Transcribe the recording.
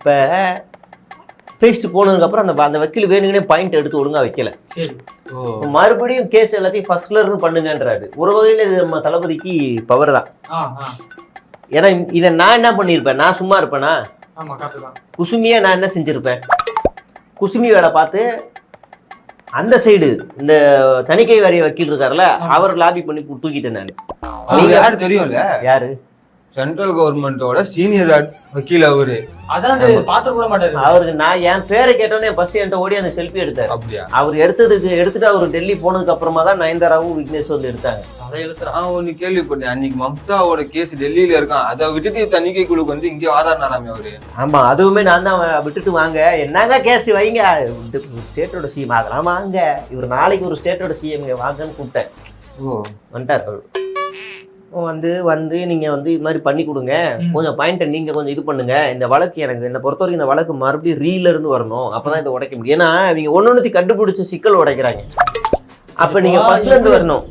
இப்போ பேசிட்டு போனதுக்கப்புறம் அந்த வக்கீல் வேணுங்கன்னே பாயிண்ட் எடுத்து ஒழுங்கா வைக்கல. மறுபடியும் கேஸ் எல்லாத்தையும் ஃபர்ஸ்ட்ல இருந்து பண்ணுங்கன்றாரு. ஒரு வகையில் இது நம்ம தளபதிக்கு பவர் தான். ஏன்னா இதை நான் என்ன பண்ணியிருப்பேன், நான் சும்மா இருப்பேனா? குசுமியா நான் என்ன செஞ்சிருப்பேன், குசுமி வேலை பார்த்து அந்த சைடு இந்த தணிக்கை வாரிய வக்கீல் இருக்காருல்ல, அவர் லாபி பண்ணி தூக்கிட்டேன் நான். நீங்க யாரு தெரியும்ல? யாரு? சென்ட்ரல் கவர்மெண்டோட சீனியர் வக்கீல் அவரு. அதெல்லாம் தெரியாது, பாத்து கூட மாட்டாரு. அவருக்கு நான் என் பேரை கேட்டோன்னே ஃபர்ஸ்ட் என்கிட்ட ஓடி அந்த செல்ஃபி எடுத்தாரு. அப்படியா? அவர் எடுத்துட்டு அவர் டெல்லி போனதுக்கு அப்புறமா தான் நயன்தாராவும் விக்னேஷ் வந்து எடுத்தாங்க. ஒண்ணு கேள்விப்பட்டேன், அன்னைக்கு மம்தாவோட கேஸ் டெல்லியில இருக்கான், அதை விட்டுட்டு தணிக்கை குழுக்கு வந்து இங்கே ஆதாரனாராமே அவரு. ஆமா, அதுவுமே நான் தான் விட்டுட்டு வாங்க, என்னங்க கேஸ் வைங்க, ஸ்டேட்டோட சிஎம் அதெல்லாம் வாங்க, இவர் நாளைக்கு ஒரு ஸ்டேட்டோட சிஎம் வாங்கன்னு கூப்பிட்டேன். வந்துட்டார். வந்து நீங்க வந்து இது மாதிரி பண்ணி கொடுங்க, கொஞ்சம் பாயிண்ட்டை நீங்க கொஞ்சம் இது பண்ணுங்க, இந்த வழக்கு எனக்கு என்னை பொறுத்த வரைக்கும் இந்த வழக்கு மறுபடியும் ரீல இருந்து வரணும், அப்பதான் இதை உடைக்க முடியும். ஏன்னா இவங்க ஒன்னொன்னுத்தி கண்டுபிடிச்ச சிக்கல் உடைக்கிறாங்க. அப்ப நீங்க ஃபர்ஸ்ட்ல இருந்து வரணும்.